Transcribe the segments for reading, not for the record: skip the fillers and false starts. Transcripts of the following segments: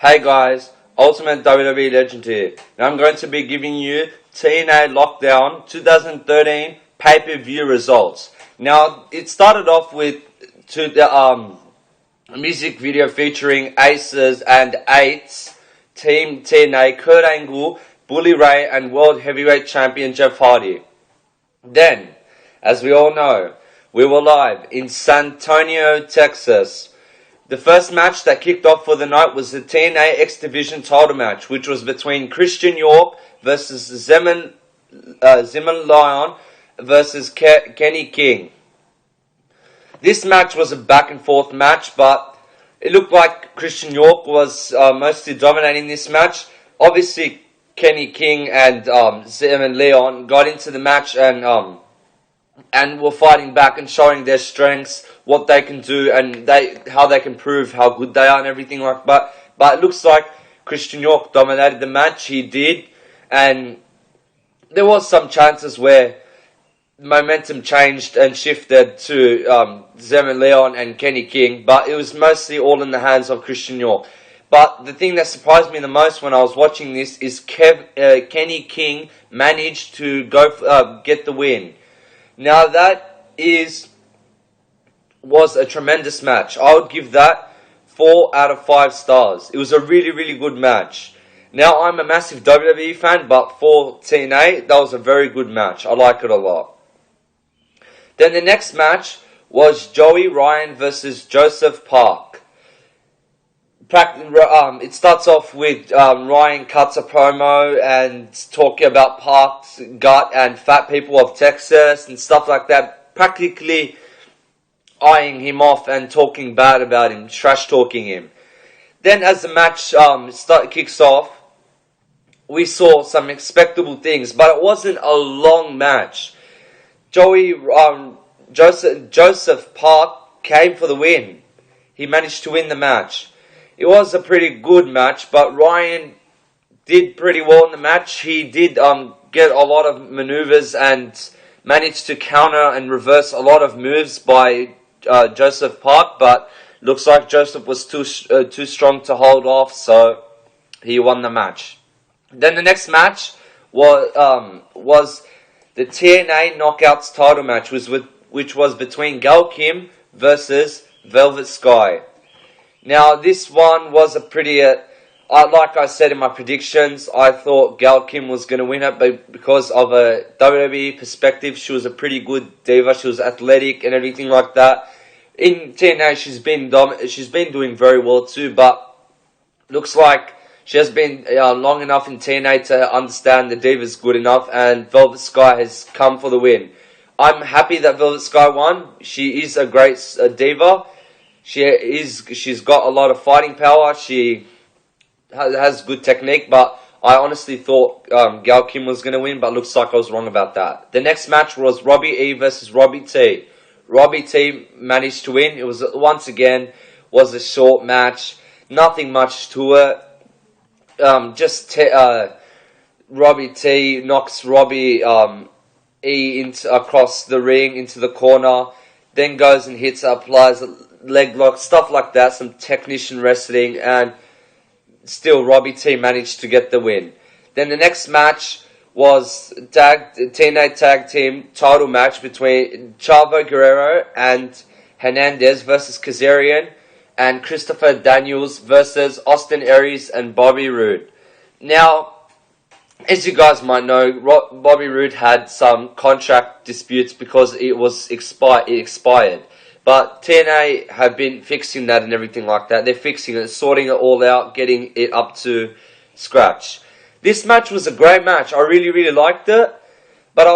Hey guys, Ultimate WWE Legend here, and I'm going to be giving you TNA Lockdown 2013 Pay-Per-View results. Now, it started off with a music video featuring Aces and Eights, Team TNA, Kurt Angle, Bully Ray, and World Heavyweight Champion Jeff Hardy. Then, as we all know, we were live in San Antonio, Texas. The first match that kicked off for the night was the TNA X Division title match, which was between Christian York versus Zimmerman Lion versus Kenny King. This match was a back and forth match, but it looked like Christian York was mostly dominating this match. Obviously, Kenny King and Zimmerman Leon got into the match and were fighting back and showing their strengths, what they can do, and how they can prove how good they are and everything like that. But it looks like Christian York dominated the match. He did, and there was some chances where momentum changed and shifted to Zimmerman Leon and Kenny King, but it was mostly all in the hands of Christian York. But the thing that surprised me the most when I was watching this is Kenny King managed to get the win. Now that was a tremendous match. I would give that 4 out of 5 stars. It was a really, really good match. Now I'm a massive WWE fan, but for TNA, that was a very good match. I like it a lot. Then the next match was Joey Ryan versus Joseph Park. It starts off with Ryan cuts a promo and talking about Park's gut and fat people of Texas and stuff like that, practically eyeing him off and talking bad about him, trash talking him. Then as the match kicks off, we saw some expectable things, but it wasn't a long match. Joseph Park came for the win. He managed to win the match. It was a pretty good match, but Ryan did pretty well in the match. He did get a lot of maneuvers and managed to counter and reverse a lot of moves by Joseph Park, but looks like Joseph was too strong to hold off, so he won the match. Then the next match was the TNA Knockouts title match, which was between Gail Kim versus Velvet Sky. Now, this one was a pretty, like I said in my predictions, I thought Gail Kim was going to win it, but because of a WWE perspective, she was a pretty good diva. She was athletic and everything like that. In TNA, she's been doing very well too, but looks like she has been long enough in TNA to understand the diva's good enough, and Velvet Sky has come for the win. I'm happy that Velvet Sky won. She is a great diva. She's got a lot of fighting power. She has good technique, but I honestly thought Gail Kim was going to win, but looks like I was wrong about that. The next match was Robbie E versus Robbie T. Robbie T managed to win. It was once again a short match, nothing much to it. Robbie T knocks Robbie E across the ring into the corner, then goes and applies a leg lock, stuff like that, some technician wrestling, and still Robbie T managed to get the win. Then the next match was TNA Tag Team title match between Chavo Guerrero and Hernandez versus Kazarian, and Christopher Daniels versus Austin Aries and Bobby Roode. Now, as you guys might know, Bobby Roode had some contract disputes because it expired. But TNA have been fixing that and everything like that. They're fixing it, sorting it all out, getting it up to scratch. This match was a great match. I really, really liked it. But I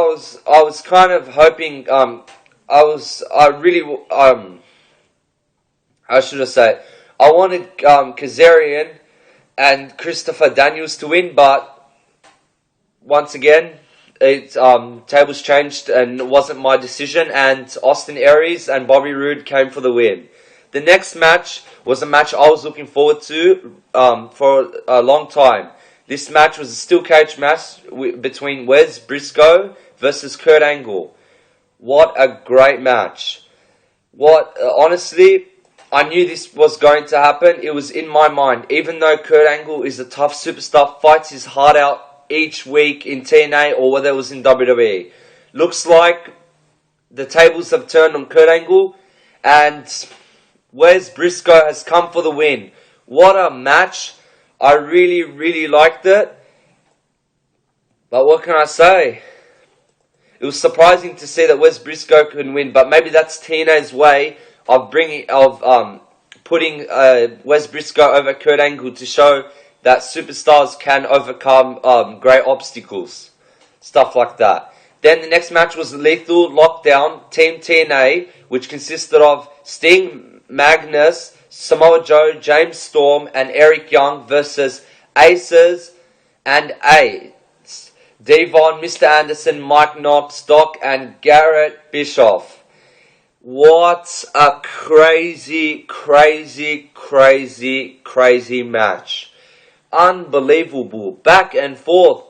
was kind of hoping, I wanted Kazarian and Christopher Daniels to win, but once again, tables changed and it wasn't my decision, and Austin Aries and Bobby Roode came for the win. The next match was a match I was looking forward to for a long time. This match was a steel cage match between Wes Briscoe versus Kurt Angle. What a great match. Honestly, I knew this was going to happen. It was in my mind. Even though Kurt Angle is a tough superstar, fights his heart out each week in TNA or whether it was in WWE. Looks like the tables have turned on Kurt Angle, and Wes Briscoe has come for the win. What a match. I really, really liked it. But what can I say? It was surprising to see that Wes Briscoe could win, but maybe that's TNA's way of putting Wes Briscoe over Kurt Angle to show that superstars can overcome great obstacles. Stuff like that. Then the next match was Lethal Lockdown Team TNA, which consisted of Sting, Magnus, Samoa Joe, James Storm, and Eric Young versus Aces and Ace, Devon, Mr. Anderson, Mike Knox, Doc, and Garrett Bischoff. What a crazy, crazy, crazy, crazy match. Unbelievable. Back and forth.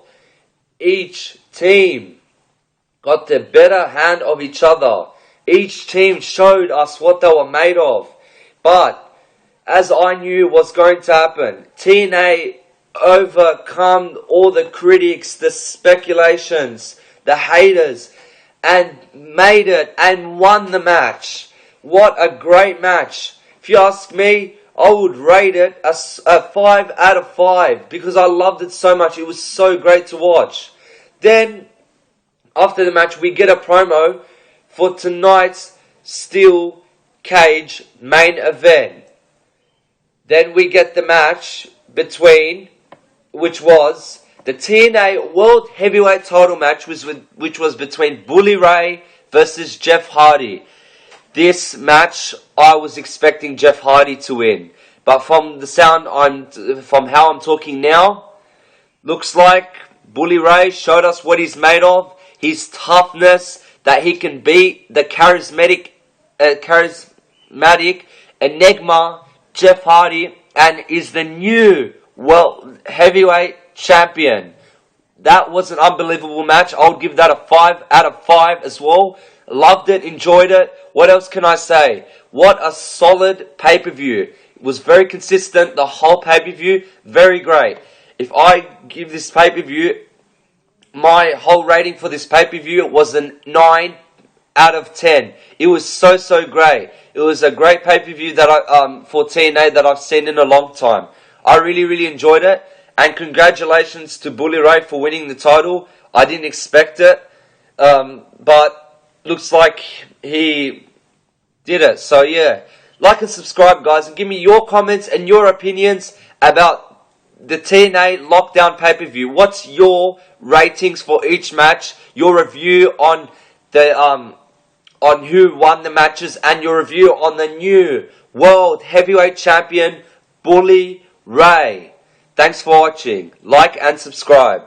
Each team got the better hand of each other. Each team showed us what they were made of. But, as I knew was going to happen, TNA overcome all the critics, the speculations, the haters, and made it and won the match. What a great match. If you ask me, I would rate it a 5 out of 5 because I loved it so much. It was so great to watch. Then, after the match, we get a promo for tonight's Steel Cage main event. Then we get the match which was the TNA World Heavyweight title match, which was between Bully Ray versus Jeff Hardy. This match, I was expecting Jeff Hardy to win. But from how I'm talking now, looks like Bully Ray showed us what he's made of. His toughness, that he can beat the charismatic enigma Jeff Hardy, and is the new World Heavyweight Champion. That was an unbelievable match. I would give that a 5 out of 5 as well. Loved it, enjoyed it. What else can I say? What a solid pay-per-view. It was very consistent, the whole pay-per-view, very great. If I give this pay-per-view, my whole rating for this pay-per-view was a 9 out of 10. It was so great. It was a great pay-per-view for TNA that I've seen in a long time. I really enjoyed it, and congratulations to Bully Ray for winning the title. I didn't expect it, but looks like he did it. So yeah, like and subscribe, guys, and give me your comments and your opinions about the TNA Lockdown Pay-Per-View. What's your ratings for each match? Your review on the on who won the matches, and your review on the new World Heavyweight Champion Bully Ray. Thanks for watching. Like and subscribe.